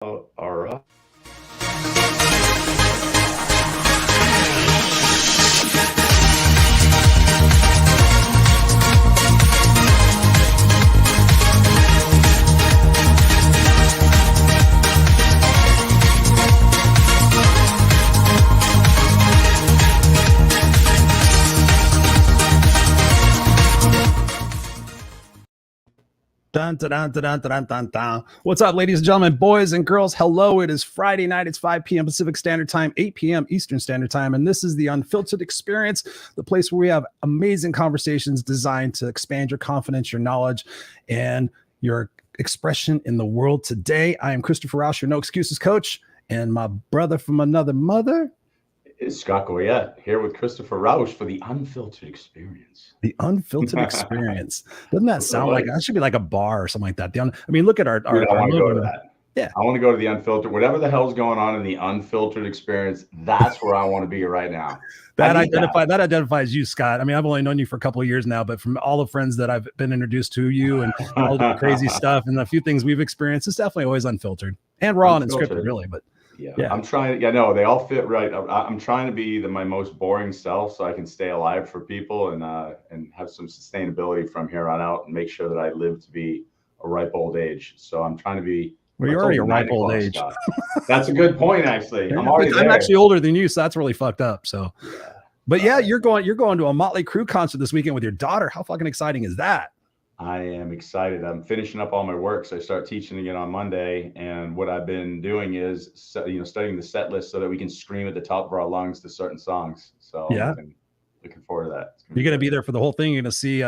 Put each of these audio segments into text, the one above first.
All right. Dun, dun, dun, dun, dun, dun, dun. What's up, ladies and gentlemen, boys and girls? Hello, it is Friday night. It's 5 p.m. Pacific Standard Time, 8 p.m. Eastern Standard Time, and this is the Unfiltered Experience, the place where we have amazing conversations designed to expand your confidence, your knowledge, and your expression in the world today. I am Christopher Rausch, your No Excuses coach, and my brother from another mother. It's Scott Goyette here with Christopher Rausch for the Unfiltered Experience. The Unfiltered Experience. Doesn't that sound like that should be like a bar or something like that? I mean, look at our Dude, I want to go to that. Yeah. I want to go to the Unfiltered. Whatever the hell's going on in the Unfiltered Experience, that's where I want to be right now. That identifies you, Scott. I mean, I've only known you for a couple of years now, but from all the friends that I've been introduced to you and all the crazy stuff and a few things we've experienced, it's definitely always unfiltered and raw and unscripted, really. But yeah, I'm trying. Yeah, no, they all fit right. I'm trying to be my most boring self so I can stay alive for people and have some sustainability from here on out and make sure that I live to be a ripe old age. So I'm trying to be. Well, you're already a ripe old age. That's a good point, actually. I'm actually older than you, so that's really fucked up. So, yeah. But yeah, you're going to a Motley Crue concert this weekend with your daughter. How fucking exciting is that? I am excited. I'm finishing up all my work, so I start teaching again on Monday. And what I've been doing is, studying the set list so that we can scream at the top of our lungs to certain songs. So yeah, I'm looking forward to that. You're going to be there for the whole thing. You're going to see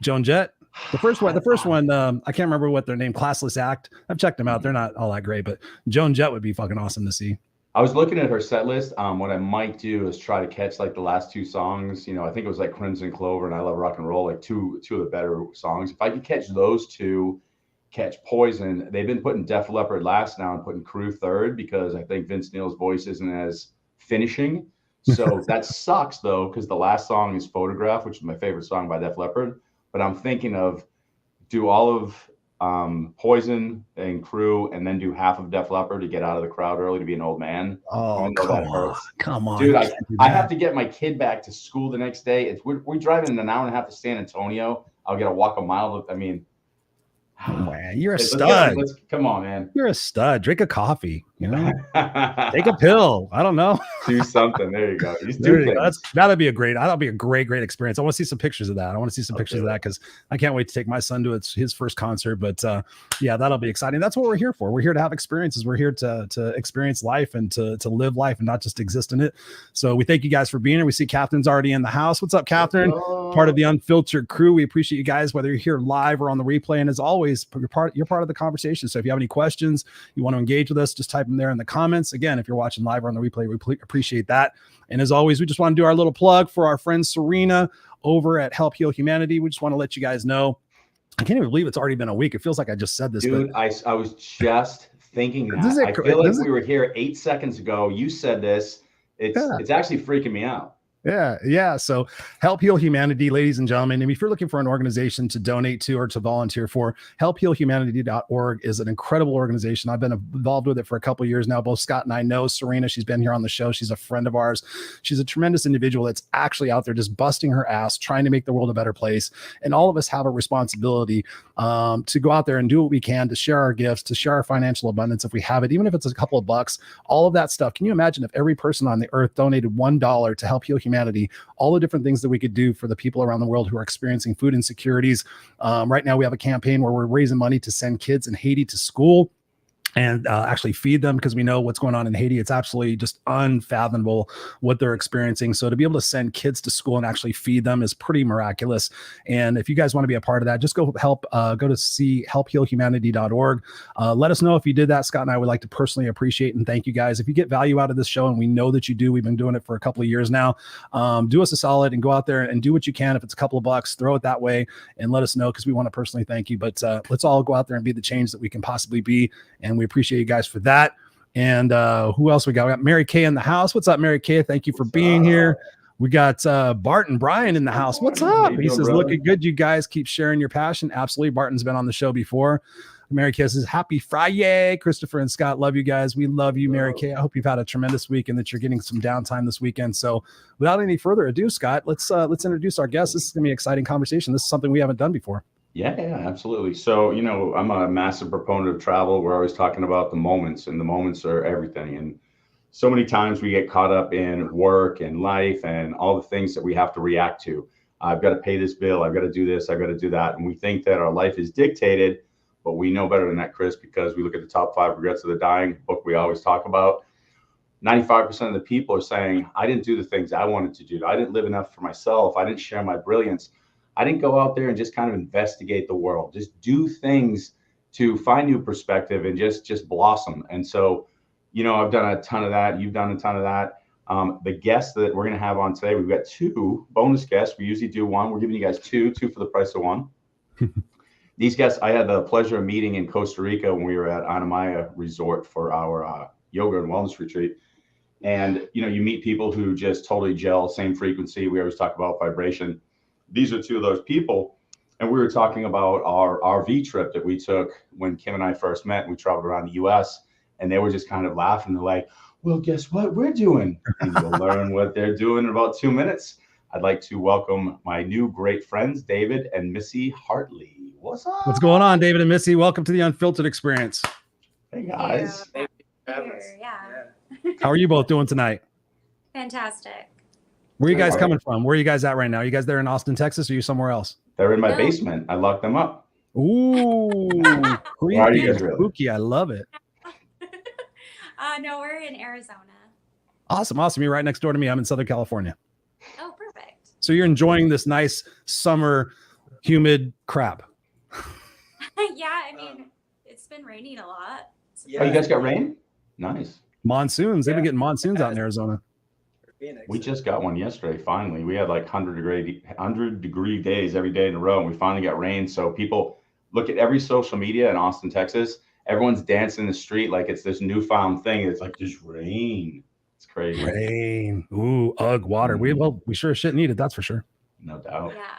Joan Jett. The first one, I can't remember what their name. Classless Act. I've checked them out. They're not all that great, but Joan Jett would be fucking awesome to see. I was looking at her set list. What I might do is try to catch like the last two songs. I think it was like Crimson Clover and I Love Rock and Roll, like two of the better songs. If I could catch those two, catch Poison. They've been putting Def Leppard last now and putting Crew third because I think Vince Neil's voice isn't as finishing. So that sucks though, because the last song is Photograph, which is my favorite song by Def Leppard. But I'm thinking of do all of Poison and Crew and then do half of Def Leppard to get out of the crowd early to be an old man. Oh, come on. Dude, I have to get my kid back to school the next day. We're driving an hour and a half to San Antonio. I'll get to walk a mile. I mean, oh, man, you're a stud. Come on, man. You're a stud. Drink a coffee, take a pill. I don't know. Do something. There you go. That'll be a great experience. I want to see some pictures of that. I want to see some pictures of that because I can't wait to take my son to his first concert. But yeah, that'll be exciting. That's what we're here for. We're here to have experiences. We're here to experience life and to live life and not just exist in it. So we thank you guys for being here. We see Catherine's already in the house. What's up, Catherine? Part of the Unfiltered crew. We appreciate you guys, whether you're here live or on the replay. And as always, you're part of the conversation. So if you have any questions, you want to engage with us, just type them there in the comments. Again, if you're watching live or on the replay, we appreciate that. And as always, we just want to do our little plug for our friend Serena over at Help Heal Humanity. We just want to let you guys know. I can't even believe it's already been a week. It feels like I just said this. Dude, but I was just thinking that. I feel like we were here 8 seconds ago. You said this. It's actually freaking me out. Yeah. So Help Heal Humanity, ladies and gentlemen. And if you're looking for an organization to donate to or to volunteer for, helphealhumanity.org is an incredible organization. I've been involved with it for a couple of years now. Both Scott and I know Serena. She's been here on the show. She's a friend of ours. She's a tremendous individual that's actually out there just busting her ass, trying to make the world a better place. And all of us have a responsibility to go out there and do what we can to share our gifts, to share our financial abundance if we have it, even if it's a couple of bucks, all of that stuff. Can you imagine if every person on the earth donated $1 to Help Heal Humanity? All the different things that we could do for the people around the world who are experiencing food insecurities. Right now we have a campaign where we're raising money to send kids in Haiti to school and actually feed them because we know what's going on in Haiti. It's absolutely just unfathomable what they're experiencing. So to be able to send kids to school and actually feed them is pretty miraculous. And if you guys want to be a part of that, just go to helphealhumanity.org. Let us know if you did that. Scott and I would like to personally appreciate and thank you guys. If you get value out of this show, and we know that you do, we've been doing it for a couple of years now, do us a solid and go out there and do what you can. If it's a couple of bucks, throw it that way and let us know because we want to personally thank you. But let's all go out there and be the change that we can possibly be. And we appreciate you guys for that. And who else we got? We got Mary Kay in the house. What's up, Mary Kay? Thank you for being here. We got Bart and Brian in the house. What's up? He says, looking good. You guys keep sharing your passion. Absolutely. Barton's been on the show before. Mary Kay says, happy Friday. Christopher and Scott, love you guys. We love you, Mary Kay. I hope you've had a tremendous week and that you're getting some downtime this weekend. So without any further ado, Scott, let's introduce our guest. This is going to be an exciting conversation. This is something we haven't done before. Yeah, absolutely. So, I'm a massive proponent of travel. We're always talking about the moments, and the moments are everything. And so many times we get caught up in work and life and all the things that we have to react to. I've got to pay this bill. I've got to do this. I've got to do that. And we think that our life is dictated, but we know better than that, Chris, because we look at the top 5 regrets of the dying book we always talk about. 95% of the people are saying, I didn't do the things I wanted to do. I didn't live enough for myself. I didn't share my brilliance. I didn't go out there and just kind of investigate the world, just do things to find new perspective and just blossom. And so, I've done a ton of that. You've done a ton of that. The guests that we're going to have on today, we've got 2 bonus guests. We usually do 1. We're giving you guys two for the price of 1. These guests, I had the pleasure of meeting in Costa Rica when we were at Anamaya Resort for our yoga and wellness retreat. And, you meet people who just totally gel, same frequency. We always talk about vibration. These are 2 of those people. And we were talking about our RV trip that we took when Kim and I first met. We traveled around the US, and they were just kind of laughing. They're like, well, guess what we're doing? And you'll learn what they're doing in about 2 minutes. I'd like to welcome my new great friends, David and Missy Hartley. What's up? What's going on, David and Missy? Welcome to the Unfiltered experience. Hey, guys. Yeah. How are you both doing tonight? Fantastic. Where are you guys coming from? Where are you guys at right now? You guys there in Austin, Texas, or are you somewhere else? They're in my basement. I locked them up. Ooh, Where are you guys really? Spooky. I love it. No, we're in Arizona. Awesome. You're right next door to me. I'm in Southern California. Oh, perfect. So you're enjoying this nice summer, humid crap. Yeah, I mean, it's been raining a lot. Oh, you guys got rain? Nice. Monsoons. They've been getting monsoons out in Arizona. We just got one yesterday, finally. We had like 100-degree days every day in a row, and we finally got rain. So people look at every social media in Austin, Texas. Everyone's dancing in the street like it's this newfound thing. It's like, there's rain. It's crazy. Rain. Ooh, water. We sure as shit need it, that's for sure. No doubt. Yeah.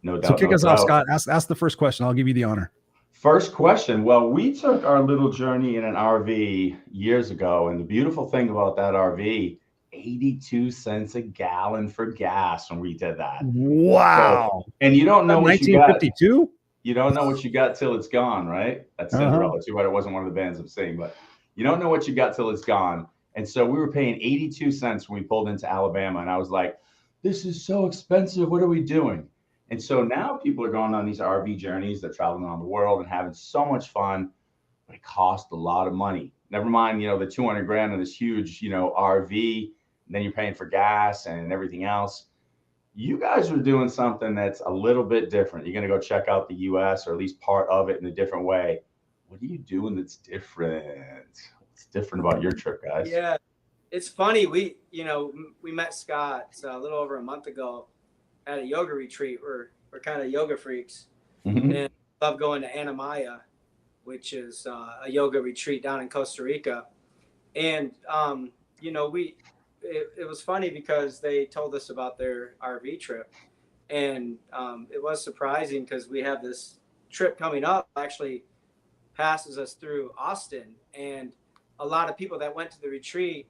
No doubt. So kick us off, Scott. Ask the first question. I'll give you the honor. First question. Well, we took our little journey in an RV years ago, and the beautiful thing about that RV, 82 cents a gallon for gas when we did that. Wow. So, and you don't know what you got. 1952? You don't know what you got till it's gone, right? That's Cinderella. Too bad it wasn't one of the bands I'm singing, but you don't know what you got till it's gone. And so we were paying 82 cents when we pulled into Alabama, and I was like, this is so expensive. What are we doing? And so now people are going on these RV journeys. They're traveling around the world and having so much fun, but it costs a lot of money. Never mind, the 200 grand of this huge, RV. And then you're paying for gas and everything else. You guys are doing something that's a little bit different. You're going to go check out the US, or at least part of it, in a different way. What are you doing that's different? What's different about your trip, guys? Yeah, it's funny. We met Scott a little over a month ago at a yoga retreat. We're kind of yoga freaks, and love going to Anamaya, which is a yoga retreat down in Costa Rica. And it was funny because they told us about their RV trip, and it was surprising because we have this trip coming up, actually passes us through Austin, and a lot of people that went to the retreat,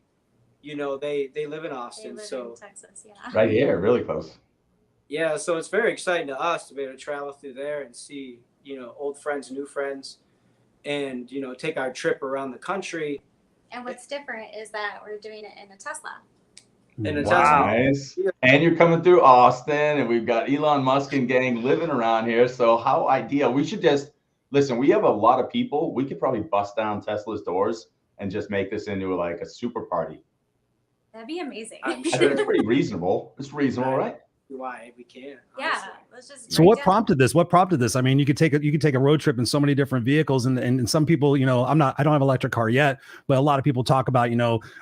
they live in Austin. They live in Texas, yeah. Right here, really close. Yeah, so it's very exciting to us to be able to travel through there and see, old friends, new friends, and, take our trip around the country. And what's different is that we're doing it in a Tesla. Nice. And you're coming through Austin, and we've got Elon Musk and gang living around here. So how ideal. We should just listen. We have a lot of people. We could probably bust down Tesla's doors and just make this into like a super party. That'd be amazing. I'm I think sure. it's pretty reasonable. It's reasonable, right? Why we can. Yeah, honestly. let's just. So what prompted this? I mean, you could take a road trip in so many different vehicles, and some people, I don't have an electric car yet, but a lot of people talk about,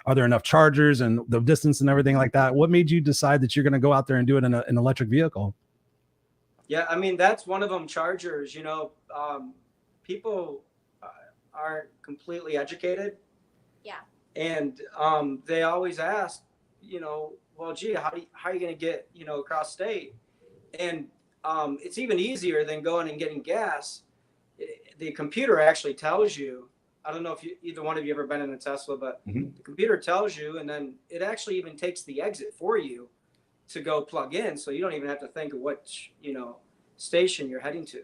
are there enough chargers and the distance and everything like that? What made you decide that you're going to go out there and do it in an electric vehicle? Yeah, I mean, that's one of them, chargers. People aren't completely educated. Yeah. And they always ask, well, gee, how are you going to get, across state? And it's even easier than going and getting gas the computer actually tells you. I don't know if either one of you ever been in a Tesla, but the computer tells you, and then it actually even takes the exit for you to go plug in, so you don't even have to think of which station you're heading to.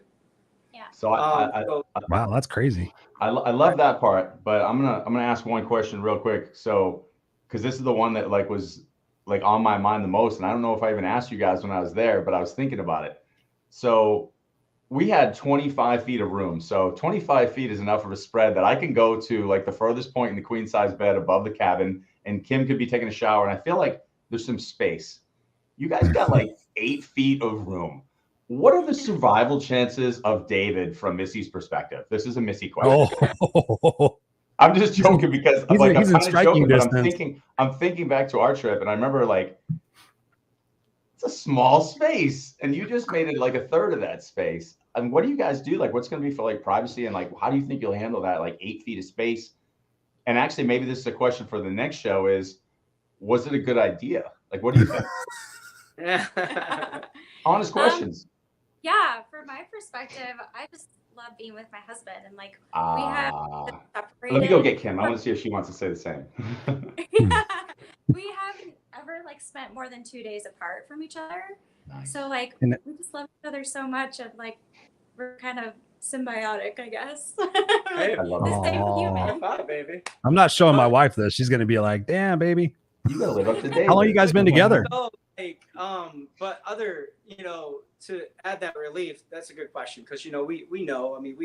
Yeah. So wow, that's crazy. I love that part, but I'm gonna ask one question real quick. So, because this is the one that like was like on my mind the most, and I don't know if I even asked you guys when I was there, but I was thinking about it. So we had 25 feet of room. So 25 feet is enough of a spread that I can go to like the furthest point in the queen size bed above the cabin, and Kim could be taking a shower, and I feel like there's some space. You guys got like 8 feet of room. What are the survival chances of David from Missy's perspective? This is a Missy question. Oh, I'm just joking because he's like in I'm kind of striking joking, but distance. I'm thinking back to our trip, and I remember like it's a small space, and you just made it like a third of that space. And what do you guys do? Like, what's going to be for like privacy, and like how do you think you'll handle that? Like 8 feet of space. And actually, maybe this is a question for the next show: is was it a good idea? Like, what do you think? Honest questions. Yeah, from my perspective, I just love being with my husband, and like we have separated. Let me go get Kim. I want to see if she wants to say the same. We haven't ever like spent more than 2 days apart from each other. Nice. So like we just love each other so much, and like we're kind of symbiotic, I guess. Hey, I love the it. same human. High five, baby. I'm not showing my wife this. She's gonna be like, "Damn, baby." You gotta live up to date. How long you guys been together? So, like, but other, to add that relief, that's a good question, because we know. I mean,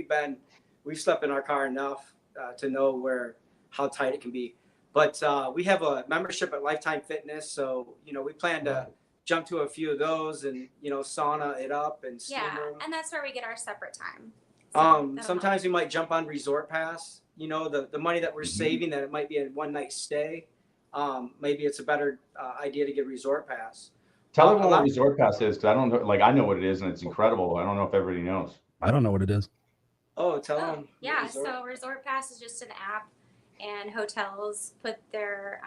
we've slept in our car enough to know how tight it can be. But we have a membership at Lifetime Fitness, so we plan to jump to a few of those and sauna it up and steam room. And that's where we get our separate time. So sometimes we might jump on Resort Pass. The money that we're saving, that it might be a one night stay. Maybe it's a better idea to get Resort Pass. Tell everyone what Resort Pass is, because I don't know. Like, I know what it is, and it's incredible. I don't know if everybody knows. I don't know what it is. Oh, tell them. Yeah, so Resort Pass is just an app, and hotels put their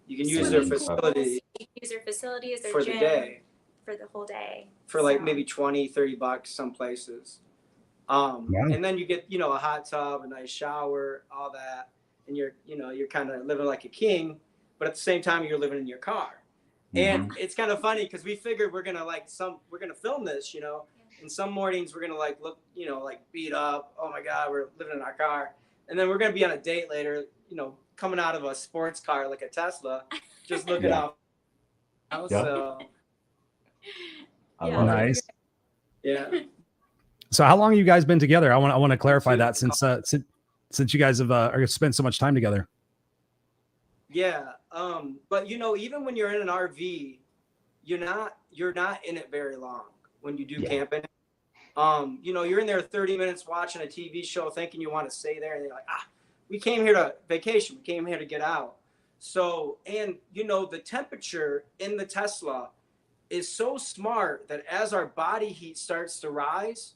you can use their facility. You can use their facilities, their for gym, the day. For the whole day. For like maybe $20-$30 some places. And then you get, a hot tub, a nice shower, all that. And you're kind of living like a king, but at the same time you're living in your car. And it's kind of funny because we figured we're gonna film this, and some mornings we're gonna like look, like beat up. Oh my God, we're living in our car. And then we're gonna be on a date later, coming out of a sports car like a Tesla, just looking out. So I love nice. it. Yeah. So how long have you guys been together? I want to clarify that since you guys have spent so much time together. Yeah. But even when you're in an RV, you're not in it very long when you do camping. You're in there 30 minutes watching a TV show thinking you want to stay there, and you're like, we came here to vacation. We came here to get out. So, and the temperature in the Tesla is so smart that as our body heat starts to rise,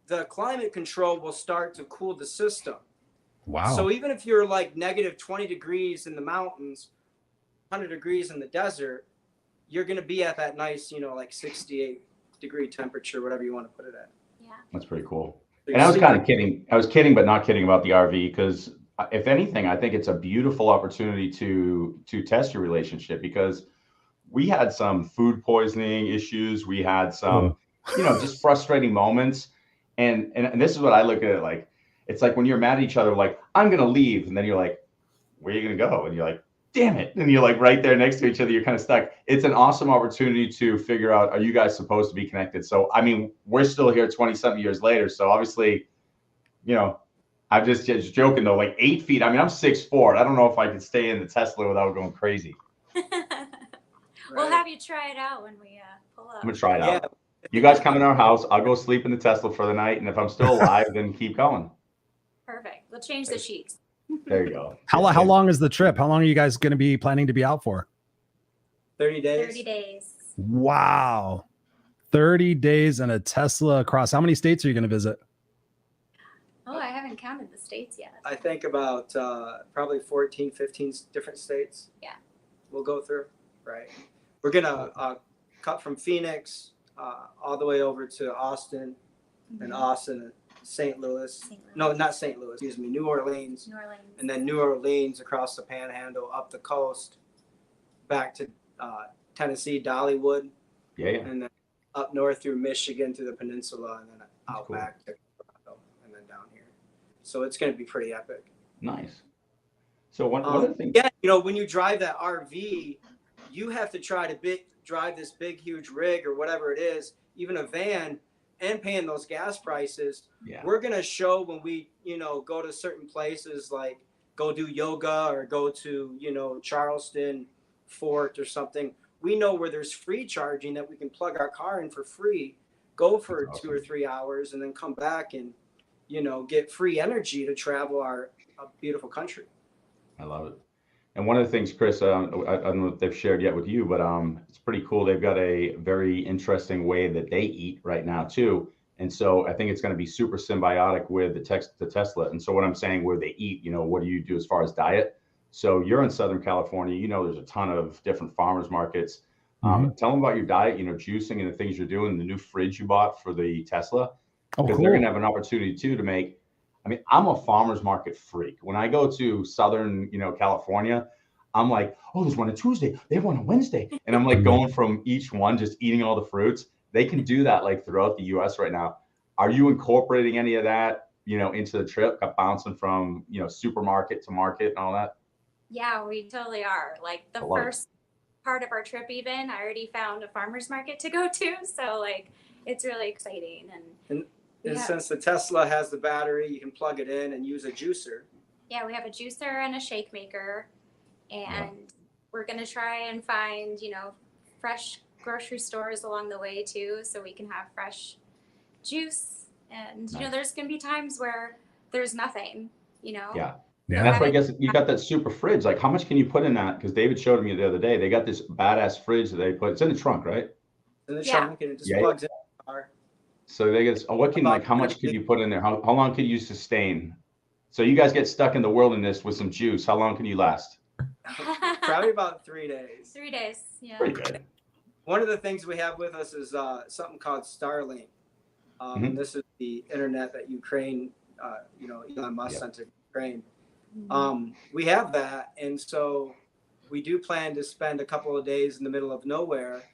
the climate control will start to cool the system. Wow. So even if you're like negative 20 degrees in the mountains, 100 degrees in the desert, you're going to be at that nice, like 68 degree temperature, whatever you want to put it at. Yeah. That's pretty cool. And I was kind of kidding. I was kidding, but not kidding about the RV, because if anything, I think it's a beautiful opportunity to test your relationship, because we had some food poisoning issues. We had some, just frustrating moments. And this is what I look at it like. It's like when you're mad at each other, like, I'm going to leave. And then you're like, where are you going to go? And you're like, damn it. And you're like right there next to each other. You're kind of stuck. It's an awesome opportunity to figure out, are you guys supposed to be connected? So, I mean, we're still here 20-something years later. So obviously, I'm just joking though, like 8 feet. I mean, I'm 6'4". I don't know if I could stay in the Tesla without going crazy. We'll have you try it out when we pull up. I'm going to try it out. You guys come in our house. I'll go sleep in the Tesla for the night. And if I'm still alive, then keep going. Perfect. We'll change the sheets. There you go. How long is the trip? How long are you guys going to be planning to be out for? 30 days. 30 days. Wow. 30 days in a Tesla across. How many states are you going to visit? Oh, I haven't counted the states yet. I think about probably 14, 15 different states. Yeah. We'll go through. Right. We're going to cut from Phoenix all the way over to Austin, and Austin St. Louis. St. Louis. No, not St. Louis. Excuse me, New Orleans. New Orleans. And then New Orleans across the Panhandle, up the coast, back to Tennessee, Dollywood. Yeah. And then up north through Michigan to the peninsula, and then out cool. back to Colorado, and then down here. So it's going to be pretty epic. Nice. So one of the things. Yeah, you know, when you drive that RV, you have to try to drive this big, huge rig or whatever it is, even a van, and paying those gas prices. Yeah. We're going to show when we, you know, go to certain places, like go do yoga or go to, you know, Charleston, Fort or something. We know where there's free charging that we can plug our car in for free, go for That's 2 awesome. or 3 hours, and then come back and, you know, get free energy to travel our beautiful country. I love it. And one of the things, Chris, I don't know if they've shared yet with you, but it's pretty cool. They've got a very interesting way that they eat right now too. And so I think it's going to be super symbiotic with the Tesla. And so what I'm saying, where they eat, you know, what do you do as far as diet? So you're in Southern California, you know, there's a ton of different farmers markets. Tell them about your diet, you know, juicing and the things you're doing, the new fridge you bought for the Tesla, because they're going to have an opportunity too to make. I mean, I'm a farmer's market freak. When I go to Southern, you know, California, I'm like, oh, there's one on Tuesday, they have one on Wednesday. And I'm like going from each one, just eating all the fruits. They can do that like throughout the US right now. Are you incorporating any of that, you know, into the trip, bouncing from, you know, supermarket to market and all that? Yeah, we totally are. Like the first part of our trip, even, I already found a farmer's market to go to. So like, it's really exciting. And since the Tesla has the battery, you can plug it in and use a juicer. Yeah, we have a juicer and a shake maker. And we're going to try and find, you know, fresh grocery stores along the way too, so we can have fresh juice. And, you know, there's going to be times where there's nothing, you know? Yeah. And that's why I guess you got that super fridge. Like, how much can you put in that? Because David showed me the other day. They got this badass fridge that they put. It's in the trunk, right? In the trunk, and it just plugs in the car. So they get. What can how much could you put in there? How long could you sustain? So you guys get stuck in the wilderness with some juice. How long can you last? Probably about 3 days. 3 days, yeah. Pretty good. One of the things we have with us is something called Starlink. This is the internet that Ukraine, you know, Elon Musk sent to Ukraine. We have that, and so we do plan to spend a couple of days in the middle of nowhere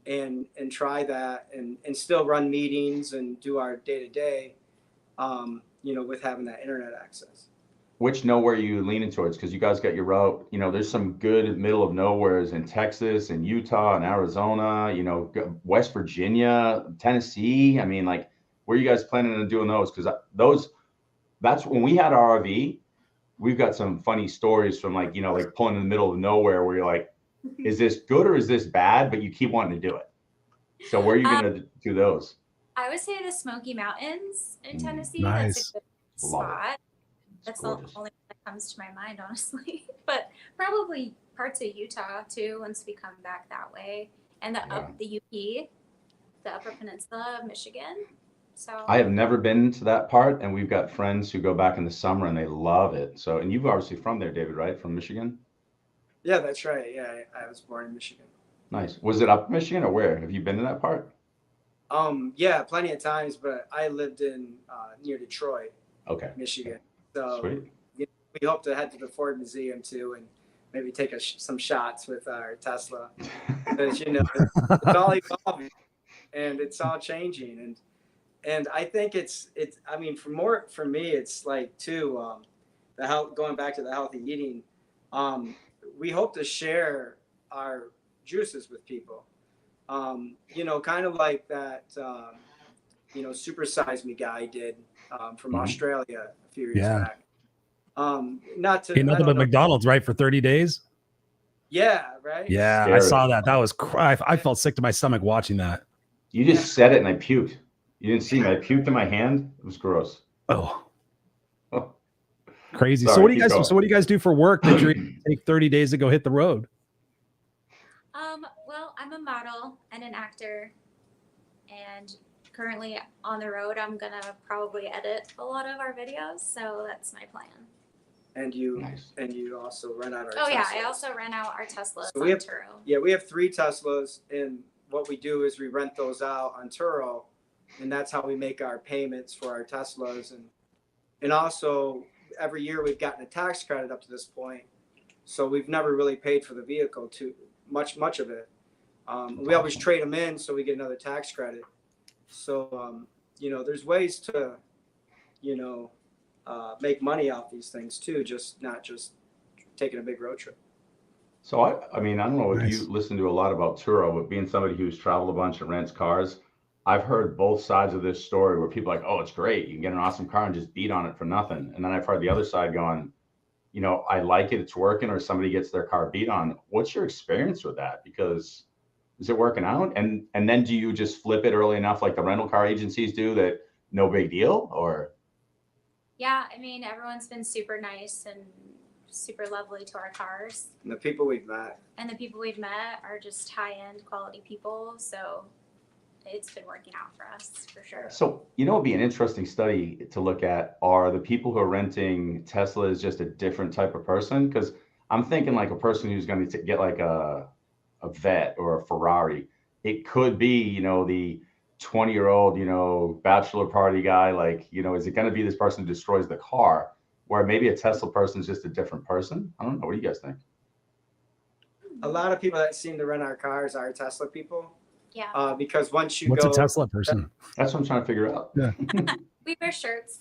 and try that and still run meetings and do our day-to-day, you know, with having that internet access. Which nowhere are you leaning towards? Because you guys got your route, you know, there's some good middle of nowheres in Texas and Utah and Arizona, you know, West Virginia, Tennessee. I mean, like, where are you guys planning on doing those? Because that's when we had our RV. We've got some funny stories from, like, you know, like pulling in the middle of nowhere where you're like, is this good or is this bad? But you keep wanting to do it. So where are you going to do those? I would say the Smoky Mountains in Tennessee. Nice. That's a good spot. That's the only one that comes to my mind, honestly. But probably parts of Utah too, once we come back that way, and the UP, the Upper Peninsula of Michigan. So I have never been to that part, and we've got friends who go back in the summer and they love it. So, and you've obviously from there, David, right? From Michigan? Yeah, that's right. Yeah, I was born in Michigan. Nice. Was it up Michigan or where? Have you been to that part? Yeah, plenty of times, but I lived in near Detroit, Michigan. So sweet. You know, we hope to head to the Ford Museum too, and maybe take some shots with our Tesla, because you know it's all evolving and it's all changing, and I think it's I mean for me it's like too the health, going back to the healthy eating. We hope to share our juices with people. You know, kind of like that, you know, Super Size Me guy did from Australia a few years back. Not to nothing but McDonald's, right? For 30 days. Yeah, right. Yeah, Scary. I saw that. That was I felt sick to my stomach watching that. You just said it and I puked. You didn't see me. I puked in my hand. It was gross. Oh. Crazy. Sorry, So what do you guys do for work that you take 30 days to go hit the road? Well, I'm a model and an actor, and currently on the road. I'm gonna probably edit a lot of our videos, so that's my plan. And you also rent out our Teslas. Yeah, I also rent out our Teslas So on Turo. Yeah, we have 3 Teslas, and what we do is we rent those out on Turo and that's how we make our payments for our Teslas. And also every year we've gotten a tax credit up to this point, so we've never really paid for the vehicle too much of it. We always trade them in so we get another tax credit. So you know, there's ways to, you know, make money off these things too, just not just taking a big road trip. So I mean, I don't know if Nice. you listen to a lot about Turo, but being somebody who's traveled a bunch and rents cars, I've heard both sides of this story where people are like, oh, it's great, you can get an awesome car and just beat on it for nothing. And then I've heard the other side going, you know, I like it, it's working, or somebody gets their car beat on. What's your experience with that? Because is it working out? And then do you just flip it early enough like the rental car agencies do that no big deal? Or Yeah, I mean, everyone's been super nice and super lovely to our cars. And the people we've met. And the people we've met are just high-end quality people. So it's been working out for us for sure. so, you know, it'd be an interesting study to look at, are the people who are renting Teslas just a different type of person? Because I'm thinking like a person who's going to get like a vet or a Ferrari. It could be, you know, the 20-year-old, you know, bachelor party guy. Like, you know, is it going to be this person who destroys the car? Where maybe a Tesla person is just a different person? I don't know. What do you guys think? A lot of people that seem to rent our cars are Tesla people. Yeah. Because once you What's go, a Tesla person? That's what I'm trying to figure out. Yeah. We wear shirts.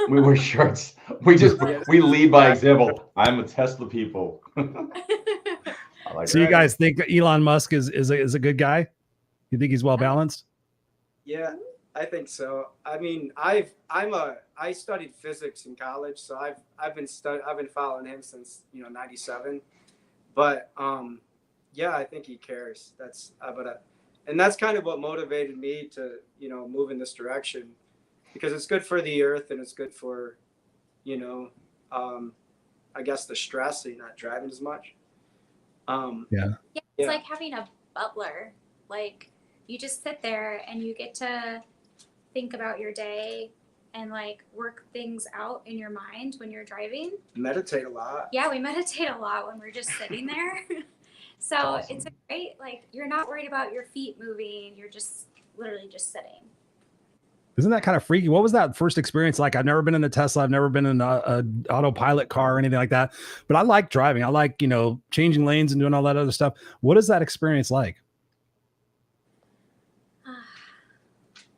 We wear shirts. We lead by example. I'm a Tesla people. I like So it. you guys think Elon Musk is a good guy? You think he's well balanced? Yeah, I think so. I mean, I studied physics in college, so I've been following him since, you know, '97. But yeah, I think he cares. And that's kind of what motivated me to, you know, move in this direction, because it's good for the earth and it's good for, you know, I guess the stress, so you're not driving as much. Yeah, it's like having a butler. Like, you just sit there and you get to think about your day and like work things out in your mind when you're driving. Meditate a lot. Yeah, we meditate a lot when we're just sitting there. So Awesome. it's a great, like, you're not worried about your feet moving. You're just literally just sitting. Isn't that kind of freaky? What was that first experience like? I've never been in a Tesla. I've never been in a autopilot car or anything like that. But I like driving. I like, you know, changing lanes and doing all that other stuff. What is that experience like?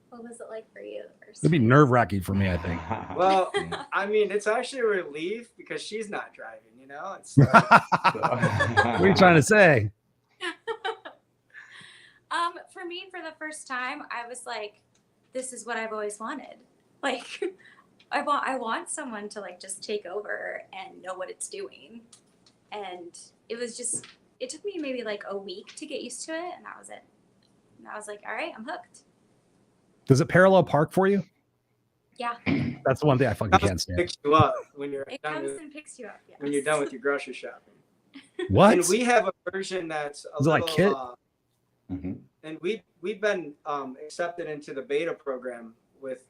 What was it like for you? It'd be nerve-wracking for me, I think. Well, I mean, it's actually a relief because she's not driving, you know? It's What are you trying to say? For me, for the first time, I was like, this is what I've always wanted. Like, I want someone to like just take over and know what it's doing. And it took me maybe like a week to get used to it, and that was it. And I was like, all right, I'm hooked. Does it parallel park for you? Yeah. That's the one thing I fucking can't stand. Picks you up when you're It done comes with, and picks you up. Yes. when you're done with your grocery shopping. What? And we have a version that's a Is it like little, Kit? Mhm. And we've been accepted into the beta program with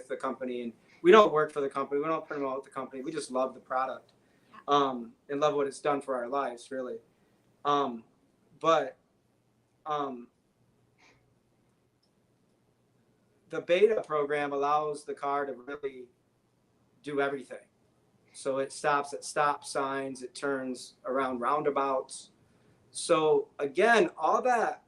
the company, and we don't work for the company. We don't promote the company. We just love the product, and love what it's done for our lives, really. But the beta program allows the car to really do everything. So it stops at stop signs, it turns around roundabouts. So again, all that,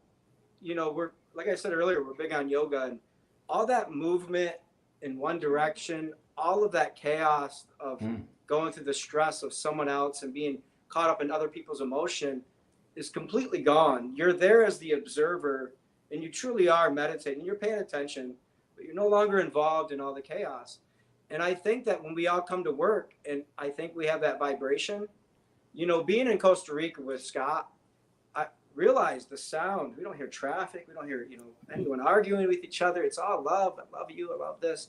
you know, we're, like I said earlier, we're big on yoga, and all that movement in one direction, all of that chaos of going through the stress of someone else and being caught up in other people's emotion is completely gone. You're there as the observer, and you truly are meditating. You're paying attention, but you're no longer involved in all the chaos. And I think that when we all come to work, and I think we have that vibration, you know, being in Costa Rica with Scott, I realized the sound. We don't hear traffic. We don't hear, you know, anyone arguing with each other. It's all love. I love you. I love this.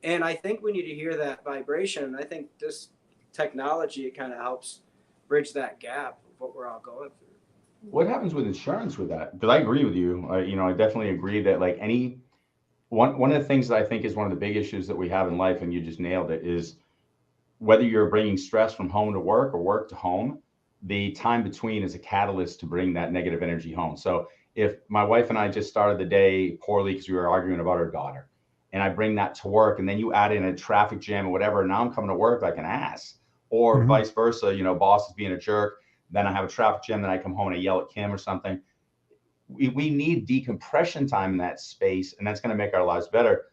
And I think we need to hear that vibration. And I think this technology, it kind of helps bridge that gap of what we're all going through. What happens with insurance with that? Because I agree with you. You know, I definitely agree that like one of the things that I think is one of the big issues that we have in life, and you just nailed it, is whether you're bringing stress from home to work or work to home, the time between is a catalyst to bring that negative energy home. So if my wife and I just started the day poorly because we were arguing about our daughter, and I bring that to work, and then you add in a traffic jam or whatever, and now I'm coming to work like an ass, or vice versa, you know, boss is being a jerk, then I have a traffic jam, then I come home and I yell at Kim or something. We need decompression time in that space, and that's going to make our lives better.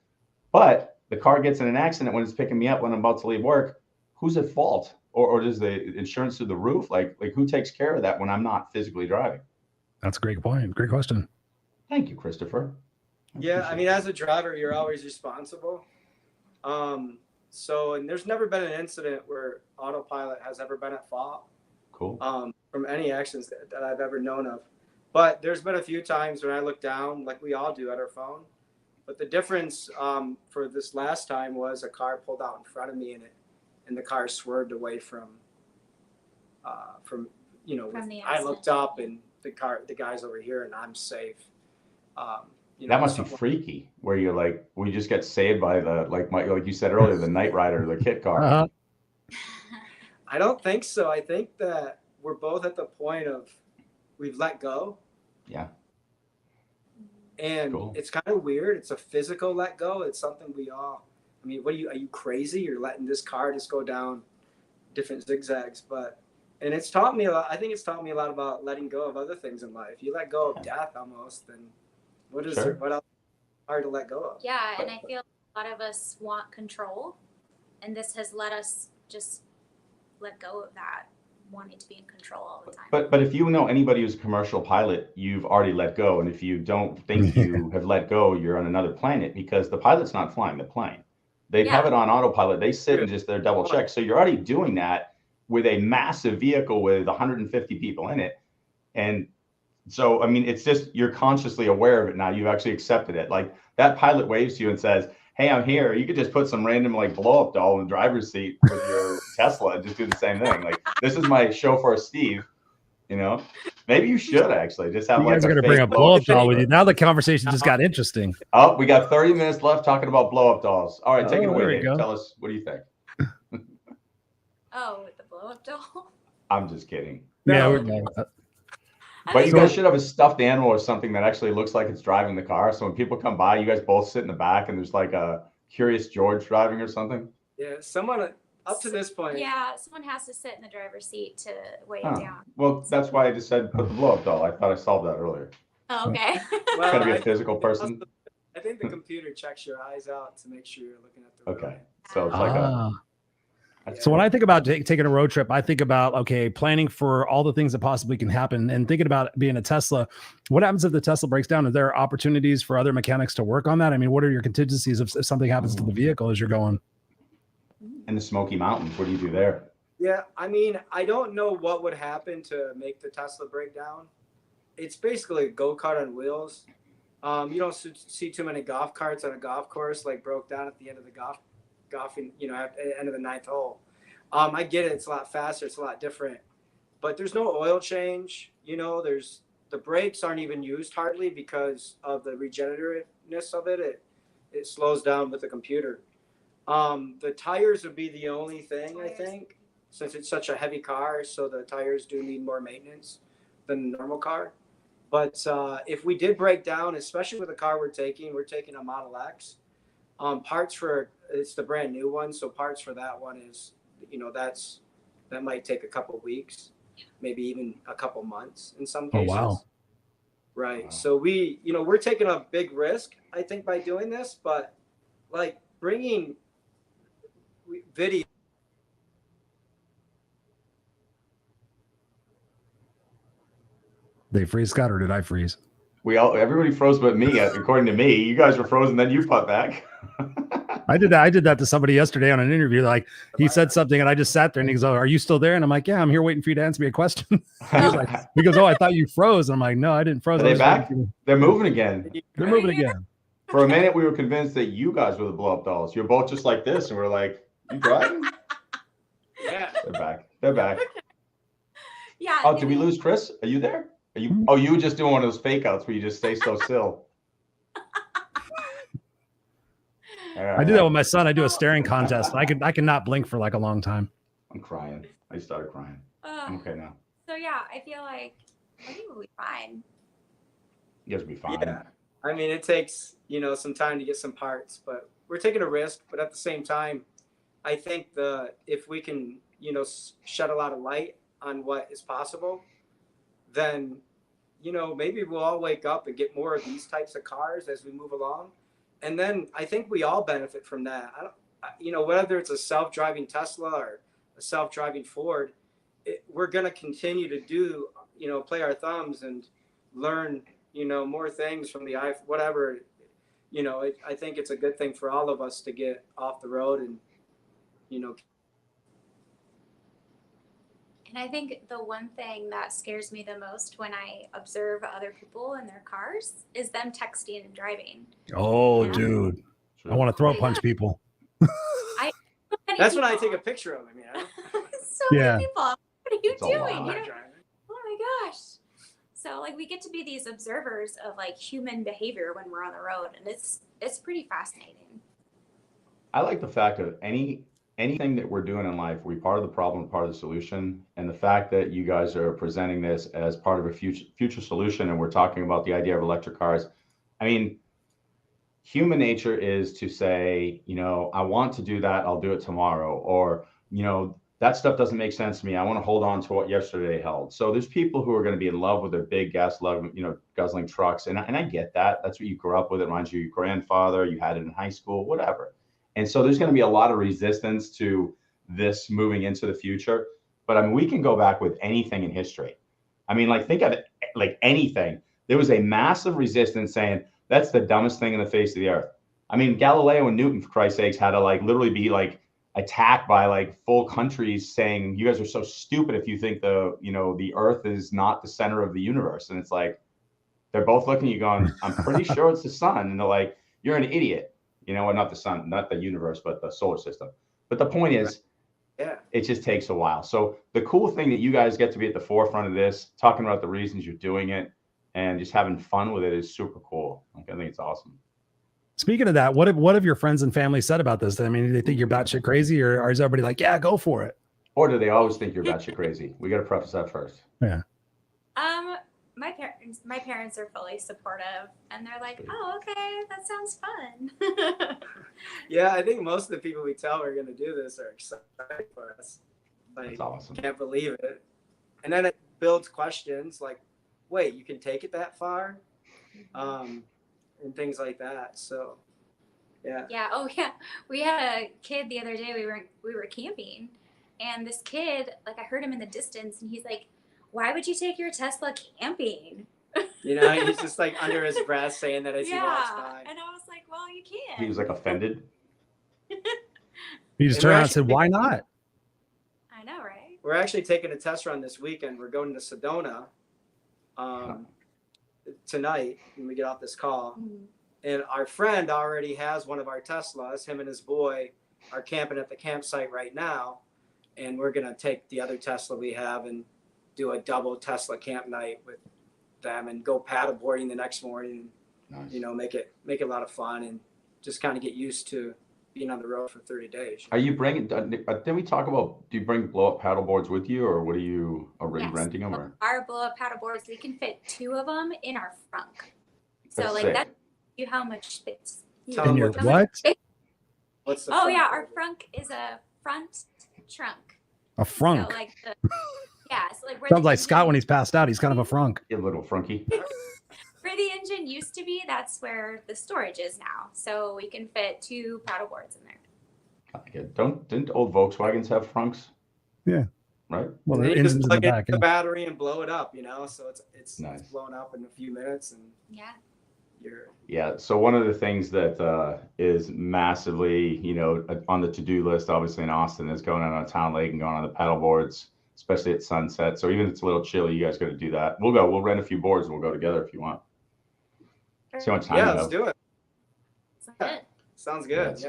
But the car gets in an accident when it's picking me up when I'm about to leave work. Who's at fault? Or does the insurance through the roof? Like who takes care of that when I'm not physically driving? That's a great point. Great question. Thank you, Christopher. Yeah, I mean, as a driver, you're always responsible. So, and there's never been an incident where autopilot has ever been at fault. Cool. From any actions that I've ever known of. But there's been a few times when I look down, like we all do, at our phone. But the difference for this last time was a car pulled out in front of me, and the car swerved away from you know. I looked up, and the guy's over here, and I'm safe. You know, that must be freaky. Where you're like, we just get saved by the like you said earlier, the Knight Rider, the kit car. I don't think so. I think that we're both at the point of we've let go. Yeah. And cool. It's kind of weird. It's a physical let go. It's something we all, I mean, are you crazy? You're letting this car just go down different zigzags. And it's taught me a lot. I think it's taught me a lot about letting go of other things in life. You let go of death almost, then what else hard to let go of? Yeah. And I feel a lot of us want control, and this has let us just let go of that, wanting to be in control all the time. But if you know anybody who's a commercial pilot, you've already let go. And if you don't think you have let go, you're on another planet, because the pilot's not flying the plane. They have it on autopilot. They sit and just they're double check. So you're already doing that with a massive vehicle with 150 people in it. And so, I mean, it's just, you're consciously aware of it now. You've actually accepted it. Like that pilot waves to you and says, hey, I'm here. You could just put some random like blow up doll in the driver's seat with your Tesla and just do the same thing. Like, this is my chauffeur, Steve. You know, maybe you should actually just have. You guys are going to bring a blow up doll with you. Now the conversation just got interesting. Oh, we got 30 minutes left talking about blow up dolls. All right, take it away, Dave. Tell us, what do you think? Oh, with the blow up doll? I'm just kidding. Yeah, we're done with that. But you guys should have a stuffed animal or something that actually looks like it's driving the car. So when people come by, you guys both sit in the back and there's like a Curious George driving or something. Yeah, someone up to this point. Yeah, someone has to sit in the driver's seat to weigh it down. Well, that's why I just said put the blow up doll. I thought I solved that earlier. Oh, okay. Well, it's got to be a physical person. I think the computer checks your eyes out to make sure you're looking at the road. Okay. So it's like a. So when I think about taking a road trip, I think about, okay, planning for all the things that possibly can happen, and thinking about being a Tesla. What happens if the Tesla breaks down? Are there opportunities for other mechanics to work on that? I mean, what are your contingencies if something happens to the vehicle as you're going? In the Smoky Mountains, what do you do there? Yeah, I mean, I don't know what would happen to make the Tesla break down. It's basically a go-kart on wheels. You don't see too many golf carts on a golf course like broke down at the end of the golfing, you know, at the end of the 9th hole. I get it. It's a lot faster. It's a lot different, but there's no oil change. You know, the brakes aren't even used hardly because of the regenerativeness of it. It slows down with the computer. The tires would be the only thing, I think, since it's such a heavy car. So the tires do need more maintenance than a normal car. But if we did break down, especially with the car we're taking a Model X. It's the brand new one, so parts for that one is, you know, that might take a couple of weeks, maybe even a couple months in some cases. Oh, wow. Right. Wow. So we're taking a big risk, I think, by doing this, but like bringing video. They freeze, Scott, or did I freeze? Everybody froze but me, according to me. You guys were frozen, then you put back. I did that to somebody yesterday on an interview. Like, he said something and I just sat there and he goes, "Oh, are you still there?" And I'm like, "Yeah, I'm here waiting for you to answer me a question." He goes, "Oh, I thought you froze." And I'm like, "No, I didn't froze." Are they back? They're moving again. They're moving again. For a minute, we were convinced that you guys were the blow up dolls. You're both just like this. And we're like, "You driving?" Yeah. They're back. Yeah. Oh, did we lose Chris? Are you there? You were just doing one of those fake outs where you just stay so still. I do that with my son. I do a staring contest. I cannot blink for like a long time. I'm crying. I started crying. I'm okay now. So yeah, I feel like I think we'll be fine. You guys will be fine. Yeah. I mean, it takes, some time to get some parts, but we're taking a risk. But at the same time, I think if we can, shed a lot of light on what is possible, then, maybe we'll all wake up and get more of these types of cars as we move along. And then I think we all benefit from that. Whether it's a self-driving Tesla or a self-driving Ford, we're going to continue to do, play our thumbs and learn, more things from the iPhone, whatever. I think it's a good thing for all of us to get off the road and, And I think the one thing that scares me the most when I observe other people in their cars is them texting and driving. Oh, Yeah. dude. I want to throw punch people. That's when I take a picture of them, So Yeah. many people. What are you It's a doing? lot. Oh my gosh. So like we get to be these observers of like human behavior when we're on the road, and it's pretty fascinating. I like the fact of anything that we're doing in life, we're part of the problem, part of the solution. And the fact that you guys are presenting this as part of a future solution, and we're talking about the idea of electric cars. I mean, human nature is to say, I want to do that, I'll do it tomorrow. Or, that stuff doesn't make sense to me. I want to hold on to what yesterday held. So there's people who are going to be in love with their big guzzling trucks. And I get that. That's what you grew up with. It reminds you of your grandfather. You had it in high school, whatever. And so there's going to be a lot of resistance to this moving into the future. But I mean, we can go back with anything in history. I mean, like, think of it, like anything. There was a massive resistance saying that's the dumbest thing in the face of the earth. I mean, Galileo and Newton, for Christ's sakes, had to literally be attacked by full countries saying, you guys are so stupid if you think the earth is not the center of the universe. And it's like, they're both looking at you going, I'm pretty sure it's the sun. And they're like, you're an idiot. Not the sun, not the universe, but the solar system. But the point is, it just takes a while. So the cool thing that you guys get to be at the forefront of this, talking about the reasons you're doing it and just having fun with it is super cool. I think it's awesome. Speaking of that, what have your friends and family said about this? I mean, do they think you're batshit crazy, or is everybody like, yeah, go for it? Or do they always think you're batshit crazy? We got to preface that first. Yeah. My parents are fully supportive, and they're like, oh, okay, that sounds fun. Yeah, I think most of the people we tell we're going to do this are excited for us. That's awesome. Can't believe it. And then it builds questions like, wait, you can take it that far? And things like that. So, yeah. Yeah. Oh, yeah. We had a kid the other day. We were camping, and this kid, I heard him in the distance, and he's like, "Why would you take your Tesla camping?" He's just under his breath saying that as he walks by. And I was like, "Well, you can." He was offended. He just turned around and said, "Why not?" I know, right? We're actually taking a test run this weekend. We're going to Sedona tonight when we get off this call. Mm-hmm. And our friend already has one of our Teslas. Him and his boy are camping at the campsite right now. And we're going to take the other Tesla we have and do a double Tesla camp night with them and go paddleboarding the next morning. Nice. Make it a lot of fun and just kind of get used to being on the road for 30 days. Are you bringing, did we talk about, do you bring blow up paddle boards with you, or what are you renting them? Or? Our blow up paddle boards, we can fit 2 of them in our frunk. So That's that's how much space. In your what? What's the frunk? Yeah, our frunk is a front trunk. A frunk. So where sounds like Scott when he's passed out. He's kind of a frunk. You little frunky. Where the engine used to be, that's where the storage is now. So we can fit 2 paddle boards in there. Didn't old Volkswagens have frunks? Yeah. Right. Well, you just plug in the battery and blow it up, so it's nice. It's blown up in a few minutes, and So one of the things that is massively, on the to-do list, obviously in Austin, is going out on a town lake and going on the paddle boards, especially at sunset. So even if it's a little chilly, you guys got to do that. We'll rent a few boards and we'll go together if you want. See how much time let's do it. Sounds good.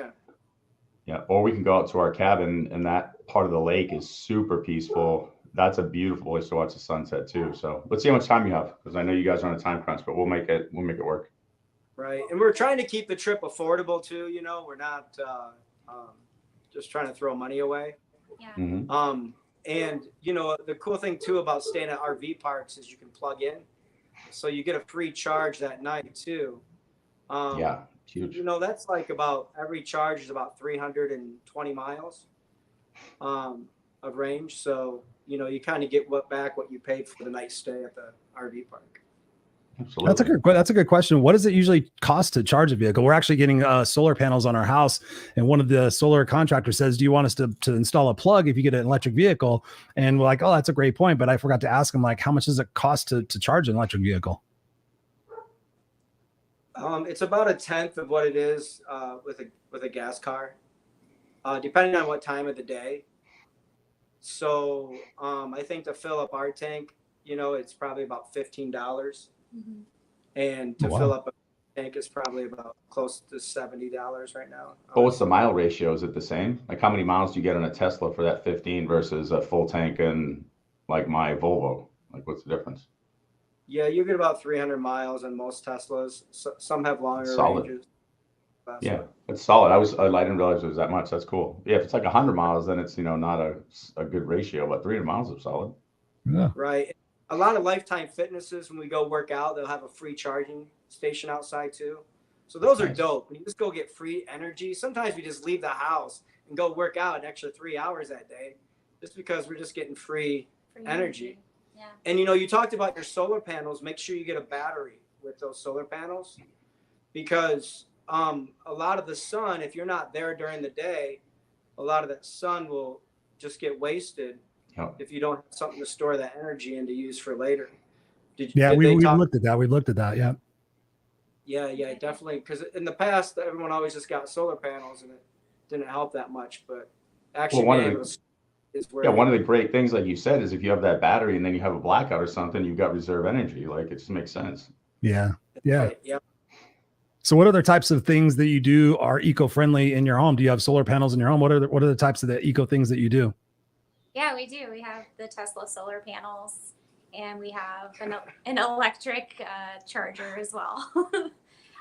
Yeah. Or we can go out to our cabin, and that part of the lake is super peaceful. That's a beautiful place to watch the sunset too. So let's see how much time you have, because I know you guys are on a time crunch, but we'll make it work. Right. And we're trying to keep the trip affordable too. We're not just trying to throw money away. Yeah. Mm-hmm. And the cool thing too about staying at RV parks is you can plug in. so you get a free charge that night too. Yeah, huge. You know, that's like about every charge is about 320 miles of range. So, you know, you kind of get back what you paid for the night stay at the RV park. Absolutely. That's a good question. What does it usually cost to charge a vehicle? We're actually getting solar panels on our house, and one of the solar contractors says, "Do you want us to install a plug if you get an electric vehicle?" And we're like, "Oh, that's a great point," but I forgot to ask him, like, how much does it cost to charge an electric vehicle? It's about a tenth of what it is with a gas car, depending on what time of the day. So I think to fill up our tank, you know, it's probably about $15, Mhm. and to Wow. fill up a tank is probably about close to $70 right now. But what's the mile ratio? Is it the same? Like, how many miles do you get on a Tesla for that 15 versus a full tank and like my Volvo? Like, what's the difference? Yeah, you get about 300 miles on most Teslas. Some have longer Solid. ranges. Yeah, it's solid. I didn't realize it was that much. That's cool. Yeah, if it's like 100 miles, then it's, you know, not a good ratio, but 300 miles is solid. Yeah. Right. A lot of Lifetime Fitnesses, when we go work out, they'll have a free charging station outside too. So those are Nice. dope. When you just go get free energy, sometimes we just leave the house and go work out an extra 3 hours that day just because we're just getting free energy. Yeah. And, you know, you talked about your solar panels. Make sure you get a battery with those solar panels, because a lot of the sun, if you're not there during the day, a lot of that sun will just get wasted if you don't have something to store that energy and to use for later. We talk- looked at that. We looked at that. Yeah. Yeah, definitely. Because in the past, everyone always just got solar panels and it didn't help that much. But actually, Well, one of the great things, like you said, is if you have that battery and then you have a blackout or something, you've got reserve energy. Like, it just makes sense. Yeah. Right, yeah. So what other types of things that you do are eco-friendly in your home? Do you have solar panels in your home? What are the types of the eco things that you do? Yeah, we do. We have the Tesla solar panels, and we have an electric charger as well.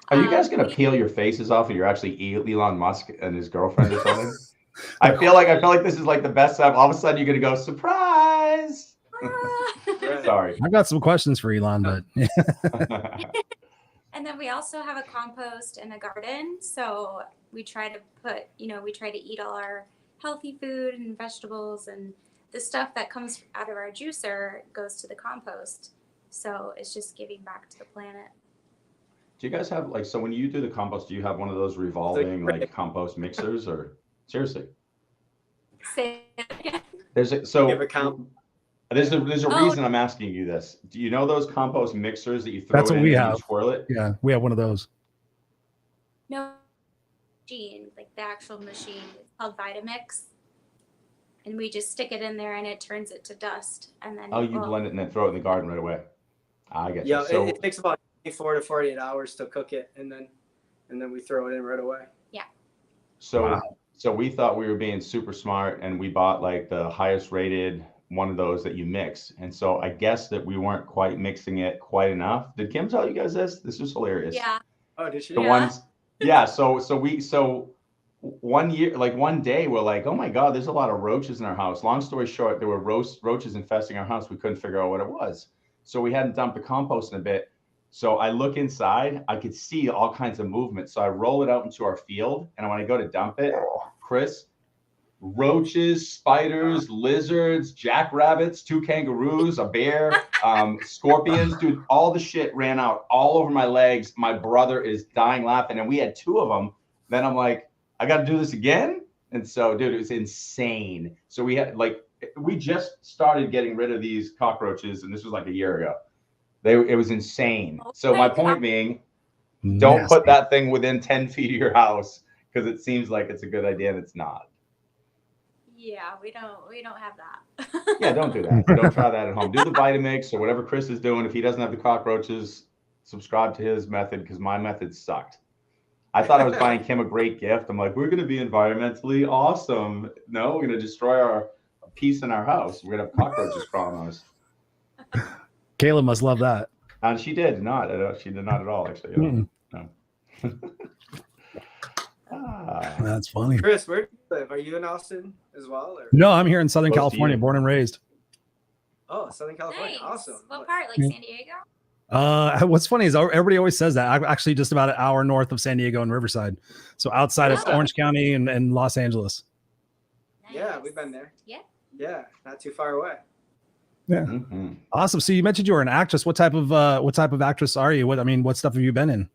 Are you guys gonna peel your faces off, and you're actually Elon Musk and his girlfriend or something? I feel like this is like the best time. All of a sudden, you're gonna go surprise. Sorry. I've got some questions for Elon, but And then we also have a compost and a garden. So we try to eat all our healthy food and vegetables, and the stuff that comes out of our juicer goes to the compost. So it's just giving back to the planet. Do you guys have, like, so when you do the compost, do you have one of those revolving like compost mixers, or seriously? Say it again. There's a Oh. reason I'm asking you this. Do you know those compost mixers that you throw That's it what in we and have. you swirl it? yeah, we have one of those. No, machine, like the actual machine. It's called Vitamix. And we just stick it in there and it turns it to dust. And then You blend it and then throw it in the garden right away. I get you. Yeah, So it takes about 24 to 48 hours to cook it, and then we throw it in right away. So we thought we were being super smart, and we bought like the highest rated one of those that you mix. And so I guess that we weren't quite mixing it quite enough. Did Kim tell you guys this? This was hilarious. Yeah. Oh, did she? The ones, yeah. So one year, like one day, we're like, oh my God, there's a lot of roaches in our house. Long story short, there were roaches infesting our house. We couldn't figure out what it was. So we hadn't dumped the compost in a bit. So I look inside, I could see all kinds of movement. So I roll it out into our field. And when I go to dump it, Chris, roaches, spiders, lizards, jackrabbits, 2 kangaroos, a bear, scorpions, dude, all the shit ran out all over my legs. My brother is dying laughing, and we had 2 of them. Then I'm like, I got to do this again. And so, dude, it was insane. So we just started getting rid of these cockroaches, and this was like a year ago. It was insane. So my point being, don't put that thing within 10 feet of your house, because it seems like it's a good idea and it's not. Yeah, we don't have that. Yeah, don't do that. Don't try that at home. Do the Vitamix or whatever Chris is doing. If he doesn't have the cockroaches, subscribe to his method, because my method sucked. I thought I was buying Kim a great gift. I'm like, we're going to be environmentally awesome. No, we're going to destroy our peace in our house. We're going to have cockroaches crawling on us. Kayla must love that. And she did not. She did not at all, actually. No. That's funny. Chris, where do you live? Are you in Austin as well? Or? No, I'm here in Southern Close to California, you. born and raised. Oh, Southern California. Nice. Awesome. What part? Like San Diego? What's funny is everybody always says that. I'm actually just about an hour north of San Diego and Riverside, so outside of Oh. Orange County and Los Angeles. Yeah, Nice. we've been there. Yeah. Yeah, not too far away. Yeah, awesome. So you mentioned you were an actress. What type of actress are you? What stuff have you been in?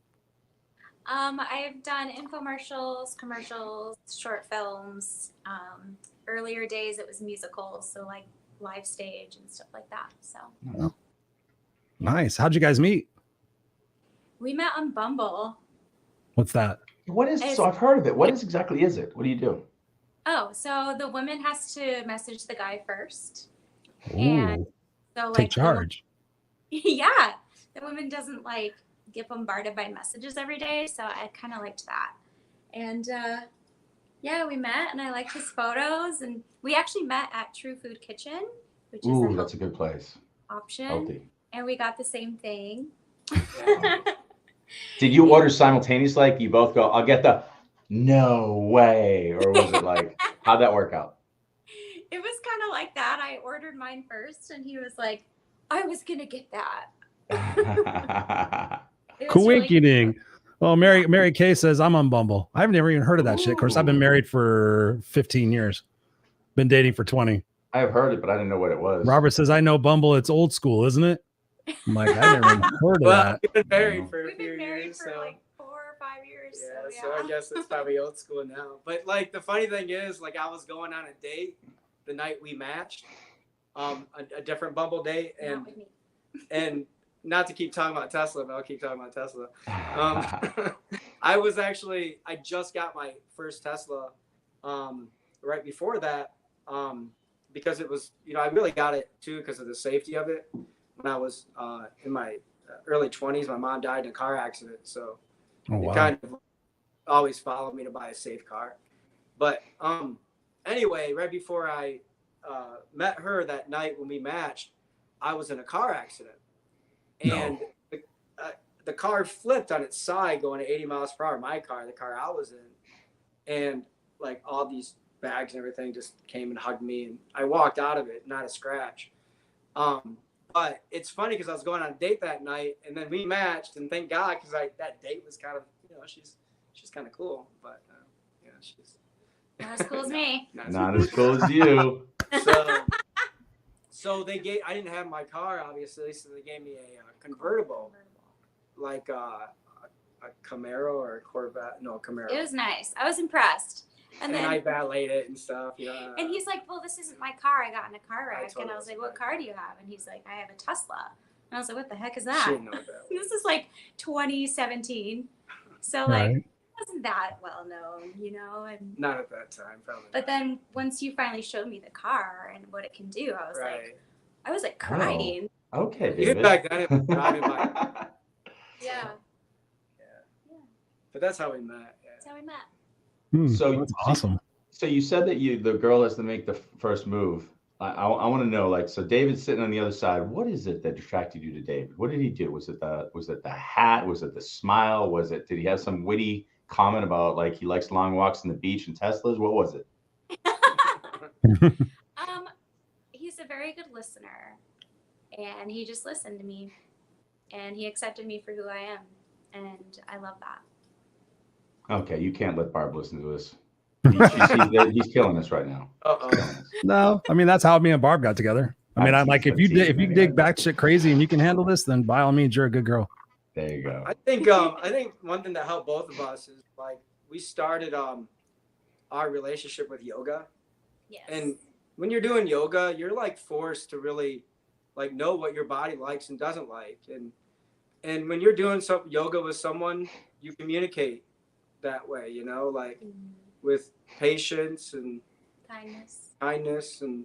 I've done infomercials, commercials, short films. Earlier days it was musicals, so like live stage and stuff like that. So Nice. How'd you guys meet? we met on Bumble. What's that? What is, so I've heard of it. What exactly is it? What do you do? Oh, so the woman has to message the guy first. Ooh, And so like take charge. yeah, the woman doesn't like get bombarded by messages every day, so I kind of liked that. And yeah, we met, and I liked his photos, and we actually met at True Food Kitchen, which is Ooh, a that's a good place. option, Healthy. and we got the same thing. Did you order simultaneously? Like you both go, I'll get the no way, or was it like how'd that work out? It was kind of like that. I ordered mine first, and he was like, I was gonna get that. It was really Coinky ding. Well, Mary Kay says I'm on Bumble. I've never even heard of that shit. Of course, I've been married for 15 years. Been dating for 20. I have heard it, but I didn't know what it was. Robert says, I know Bumble. It's old school, isn't it? I'm like, I never even heard of Well, that. we've been married for a We've few been married years, for so like 4 or 5 years. yeah, So so I guess it's probably old school now. But like the funny thing is, like I was going on a date the night we matched, a different Bumble date, Not and with me. and not to keep talking about Tesla, but I'll keep talking about Tesla. I just got my first Tesla right before that because it was, I really got it too because of the safety of it. When I was in my early 20s, my mom died in a car accident. So it kind of always followed me to buy a safe car. But anyway, right before I met her that night when we matched, I was in a car accident. And the car flipped on its side going at 80 miles per hour. My car, the car I was in. And like all these bags and everything just came and hugged me. And I walked out of it, not a scratch. But it's funny because I was going on a date that night and then we matched. And thank God, because that date was kind of, she's kind of cool. But she's Not as cool as me. Not as cool as you. So I didn't have my car, obviously, so they gave me a convertible, like a Camaro or a Corvette. No, Camaro. It was nice. I was impressed. And then I valeted it and stuff. and he's like, well, this isn't my car. I got in a car wreck. told And I him was like, it's what my car do you have? And he's like, I have a Tesla. And I was like, what the heck is She that? didn't know what that was. This is like 2017. So Right. like, it wasn't that well known, and Not at that time, probably. but then once you finally showed me the car and what it can do, I was right. like crying. Okay, Even David. back then, it was driving by. Yeah. But that's how we met. That's how we met. So That's awesome. So you said that the girl has to make the first move. I want to know, like, so David's sitting on the other side. What is it that attracted you to David? What did he do? Was it the hat? Was it the smile? Did he have some witty comment about like he likes long walks on the beach and Teslas? What was it? He's a very good listener, and he just listened to me, and he accepted me for who I am, and I love that. Okay, you can't let Barb listen to this. He's killing us right now. No, that's how me and Barb got together. I'm like, if you dig back shit crazy and you can handle this, then by all means, you're a good girl. There you go. I think one thing that helped both of us is like we started our relationship with yoga. Yes. And when you're doing yoga, you're like forced to really like know what your body likes and doesn't like. And when you're doing some yoga with someone, you communicate that way, like with patience and kindness, and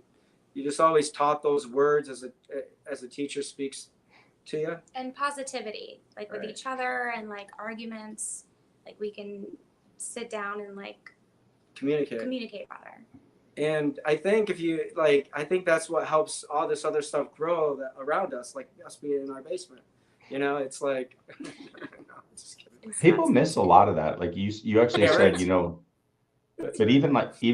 you just always taught those words as a teacher speaks to you. And positivity, like with Right. each other, and like arguments, like we can sit down and like communicate better. And I think I think that's what helps all this other stuff grow around us, like us being in our basement. It's like, no, just kidding. People miss a lot of that. Like you actually said, but even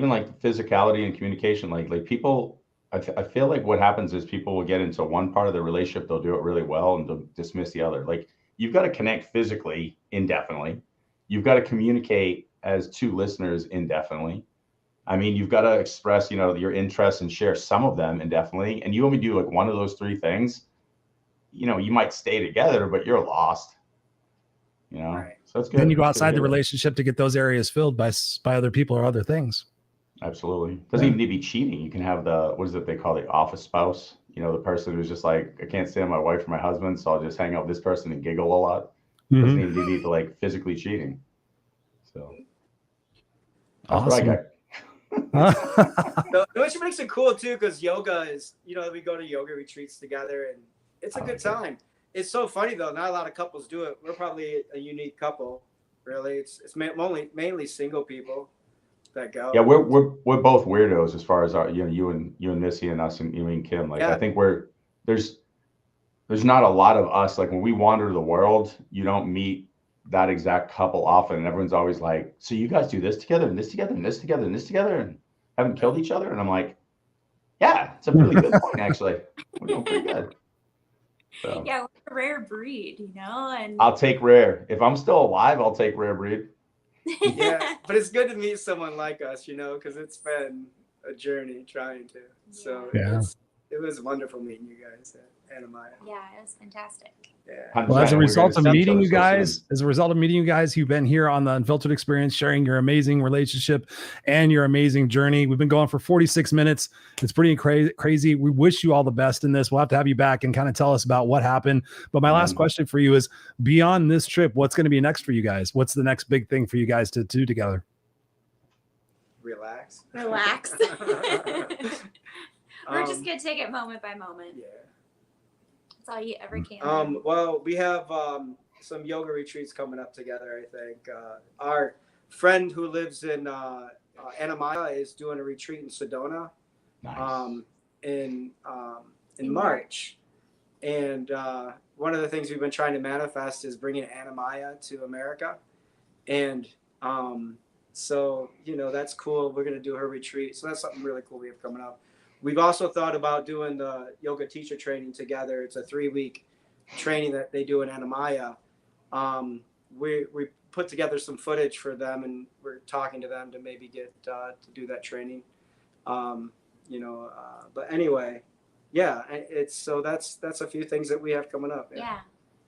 like physicality and communication, like people, I feel like what happens is people will get into one part of the relationship, they'll do it really well, and they'll dismiss the other. Like, you've got to connect physically indefinitely. You've got to communicate as two listeners indefinitely. I mean, you've got to express, your interests and share some of them indefinitely. And you only do like one of those three things, you might stay together, but you're lost. Right. So it's good. Then you go It's good outside to the hear. relationship to get those areas filled by other people or other things. Absolutely. Doesn't even need to be cheating. You can have what is it they call the office spouse? The person who's just like, I can't stand my wife or my husband, so I'll just hang out with this person and giggle a lot. Doesn't Mhm. even need to like physically cheating. So that's Awesome. what I got. Which makes it cool too, because yoga is, we go to yoga retreats together, and it's a good time. It's so funny though, not a lot of couples do it. We're probably a unique couple, really. It's mainly single people that go. Yeah, we're both weirdos as far as our, you and Missy and us and you and Kim. Like, I think there's not a lot of us. Like, when we wander the world, you don't meet that exact couple often, and everyone's always like, so you guys do this together and this together and this together and this together and haven't killed each other? And I'm like, yeah, it's a really good point, actually. We're doing pretty good. So, Yeah, we're a rare breed, and I'll take rare. If I'm still alive, I'll take rare breed. Yeah, but it's good to meet someone like us, because it's been a journey trying to. So Yeah. it was wonderful meeting you guys at Anamaya. Yeah, it was fantastic. Yeah. Well, as a result of meeting you guys, soon. you've been here on the Unfiltered experience, sharing your amazing relationship and your amazing journey. We've been going for 46 minutes. It's pretty crazy. We wish you all the best in this. We'll have to have you back and kind of tell us about what happened. But my last question for you is, beyond this trip, what's going to be next for you guys? What's the next big thing for you guys to do together? Relax. We're just going to take it moment by moment. Yeah. That's all you ever can. Well, we have some yoga retreats coming up together, I think. Our friend who lives in Anamaya is doing a retreat in Sedona. Nice. In March. And one of the things we've been trying to manifest is bringing Anamaya to America. And so, that's cool. We're going to do her retreat. So that's something really cool we have coming up. We've also thought about doing the yoga teacher training together. It's a 3-week training that they do in Anamaya. We put together some footage for them, and we're talking to them to maybe get to do that training. But anyway, yeah, that's a few things that we have coming up. Yeah,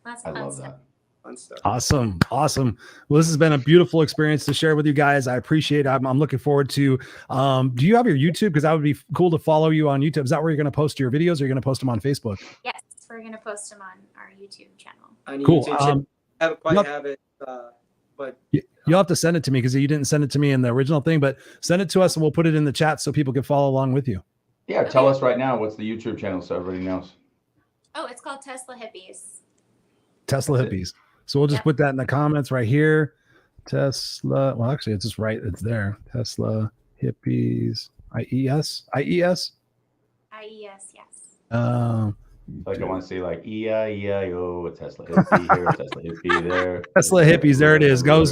that's I fun love stuff. that. Fun stuff. Awesome. Well, this has been a beautiful experience to share with you guys. I appreciate it. I'm looking forward to, do you have your YouTube? Because that would be cool to follow you on YouTube. Is that where you're going to post your videos, or you're going to post them on Facebook? Yes, we're going to post them on our YouTube channel. Cool. I haven't quite have it, but you'll have to send it to me, because you didn't send it to me in the original thing, but send it to us and we'll put it in the chat so people can follow along with you. Yeah, tell us right now, what's the YouTube channel so everybody knows? Oh, it's called Tesla Hippies. Tesla Hippies. So we'll just put that in the comments right here. Tesla. Well, actually, it's just right. It's there. Tesla Hippies. IES. IES, yes. Like, I want to say like E-I-E-I-O, Tesla Hippie here, Tesla Hippie there. Tesla Hippies. There it is. Go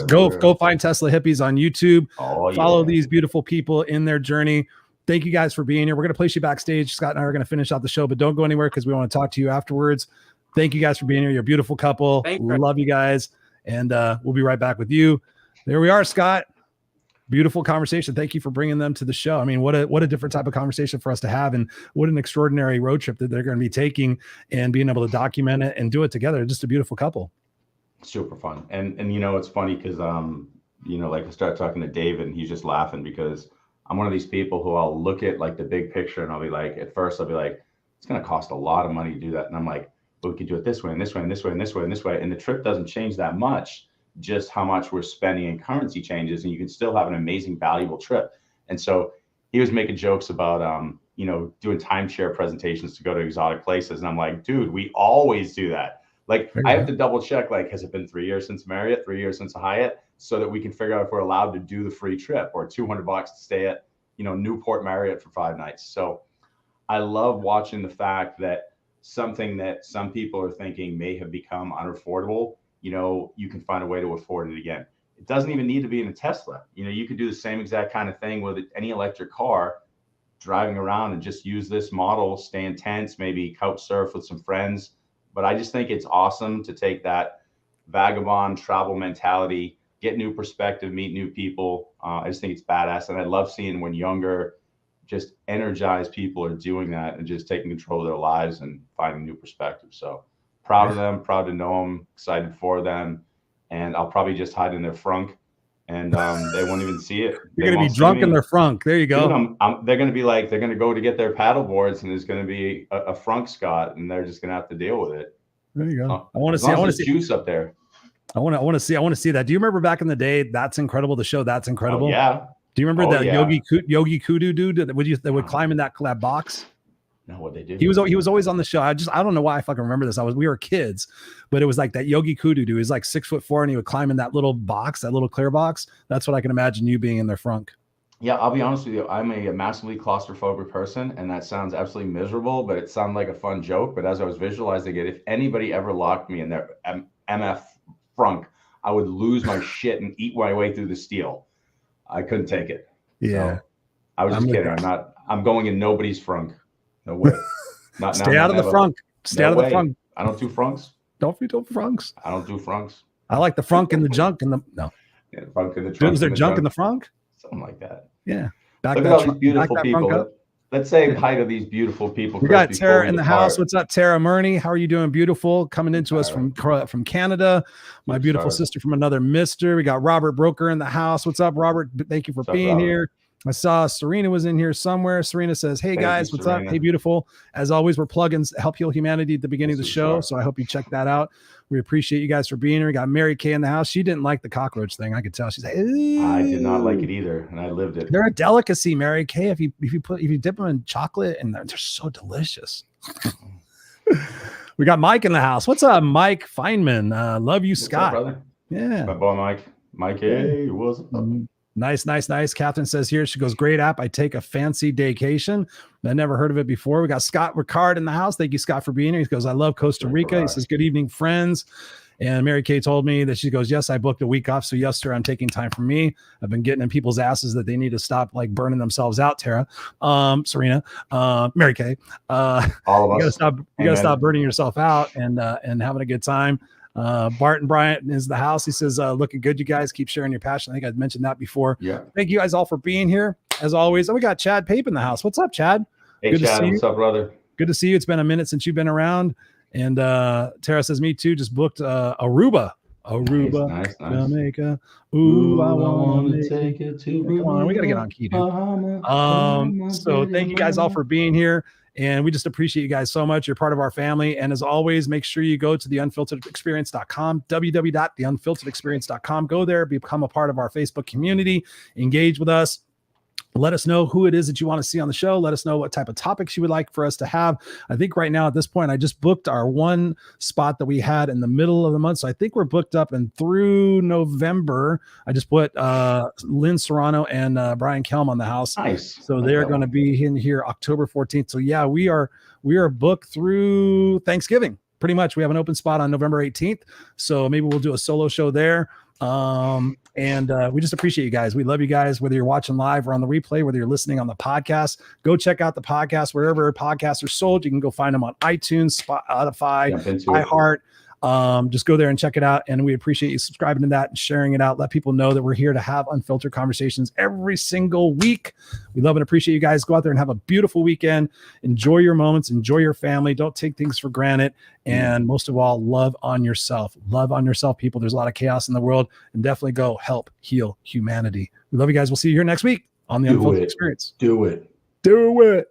find Tesla Hippies on YouTube. Follow these beautiful people in their journey. Thank you guys for being here. We're going to place you backstage. Scott and I are going to finish out the show, but don't go anywhere, because we want to talk to you afterwards. Thank you guys for being here. You're a beautiful couple. Love you guys. And we'll be right back with you. There we are, Scott. Beautiful conversation. Thank you for bringing them to the show. I mean, what a different type of conversation for us to have, and what an extraordinary road trip that they're going to be taking and being able to document it and do it together. Just a beautiful couple. Super fun. And it's funny because, like I start talking to David and he's just laughing, because I'm one of these people who I'll look at like the big picture and I'll be like, at first I'll be like, it's going to cost a lot of money to do that. And I'm like, but we could do it this way and this way and this way and this way and this way. And the trip doesn't change that much, just how much we're spending in currency changes, and you can still have an amazing, valuable trip. And so he was making jokes about, doing timeshare presentations to go to exotic places. And I'm like, dude, we always do that. Like, I have to double check, like, has it been 3 years since Marriott, 3 years since a Hyatt, so that we can figure out if we're allowed to do the free trip, or $200 to stay at, Newport Marriott for 5 nights. So I love watching the fact that something that some people are thinking may have become unaffordable, you can find a way to afford it again. It doesn't even need to be in a Tesla. You could do the same exact kind of thing with any electric car driving around and just use this model, stay intense, maybe couch surf with some friends. But I just think it's awesome to take that vagabond travel mentality, get new perspective, meet new people. I just think it's badass. And I love seeing when younger, just energized people are doing that and just taking control of their lives and finding new perspective. So proud of them, proud to know them, excited for them. And I'll probably just hide in their frunk and they won't even see it. You're going to be drunk in their frunk. There you go. Dude, they're going to be like, they're going to go to get their paddle boards and there's going to be a frunk Scott and they're just going to have to deal with it. There you go. I want to see juice up there. I want to see that. Do you remember back in the day? That's Incredible. The show That's Incredible. Oh, yeah. Do you remember that Yogi Kudu dude that would climb in that box? No, what they did. He was always on the show. I don't know why I fucking remember this. We were kids, but it was like that Yogi Kudu dude. He was like 6'4" and he would climb in that little box, that little clear box. That's what I can imagine you being in their frunk. Yeah, I'll be honest with you. I'm a massively claustrophobic person, and that sounds absolutely miserable, but it sounded like a fun joke. But as I was visualizing it, if anybody ever locked me in their MF frunk, I would lose my shit and eat my way through the steel. I couldn't take it. Yeah. So, I was just kidding. I'm going in nobody's frunk. No way. Stay out of the frunk. Stay out of the frunk. I don't do frunks. Don't do frunks. I don't do frunks. I like the frunk and the junk and the Yeah, the frunk and the trunk. Is there junk in the frunk? Something like that. Yeah. Look at all these beautiful people. Let's say hi to these beautiful people. We got Tara in the house. What's up, Tara Murney? How are you doing? Beautiful. Coming into us from Canada. My beautiful sister from another mister. We got Robert Broker in the house. What's up, Robert? Thank you for being here. I saw Serena was in here somewhere. Serena says, hey, guys, what's up? Hey, beautiful. As always, we're plugging Help Heal Humanity at the beginning of the show, so I hope you check that out. We appreciate you guys for being here. We got Mary Kay in the house. She didn't like the cockroach thing. I could tell. She's like, I did not like it either, and I lived it. They're a delicacy, Mary Kay. If you dip them in chocolate, and they're so delicious. We got Mike in the house. What's up, Mike Feynman? Love you, Scott. What's up, brother? Yeah. My boy, Mike. Mike, hey, what's up? Nice. Catherine says here, she goes, great app. I take a fancy daycation. I never heard of it before. We got Scott Ricard in the house. Thank you, Scott, for being here. He goes, I love Costa Rica. He says, good evening, friends. And Mary Kay told me that she goes, yes, I booked a week off. So yes, sir, I'm taking time for me. I've been getting in people's asses that they need to stop like burning themselves out, Tara, Serena, Mary Kay. All of us. You gotta stop burning yourself out and having a good time. Barton Bryant is the house. He says, looking good, you guys. Keep sharing your passion. I think I'd mentioned that before. Yeah. Thank you guys all for being here. As always, we got Chad Pape in the house. What's up, Chad? Hey, good Chad. What's up, brother? Good to see you. It's been a minute since you've been around. And Tara says, me too. Just booked Aruba. Nice. Jamaica. Ooh, I want to take it to Come on, we got to get on key, dude. So thank you guys all for being here. And we just appreciate you guys so much. You're part of our family. And as always, make sure you go to theunfilteredexperience.com, www.theunfilteredexperience.com. Go there, become a part of our Facebook community, engage with us. Let us know who it is that you want to see on the show. Let us know what type of topics you would like for us to have. I think right now at this point, I just booked our one spot that we had in the middle of the month. So I think we're booked up and through November. I just put Lynn Serrano and Brian Kelm on the house. Nice. So they're going to be in here October 14th. So yeah, we are booked through Thanksgiving. Pretty much. We have an open spot on November 18th. So maybe we'll do a solo show there. And we just appreciate you guys. We love you guys, whether you're watching live or on the replay, whether you're listening on the podcast. Go check out the podcast wherever podcasts are sold. You can go find them on iTunes, Spotify, iHeart. Just go there and check it out. And we appreciate you subscribing to that and sharing it out. Let people know that we're here to have unfiltered conversations every single week. We love and appreciate you guys. Go out there and have a beautiful weekend. Enjoy your moments. Enjoy your family. Don't take things for granted. And most of all, love on yourself. Love on yourself, people. There's a lot of chaos in the world. And definitely go help heal humanity. We love you guys. We'll see you here next week on the Unfiltered Experience. Do it. Do it.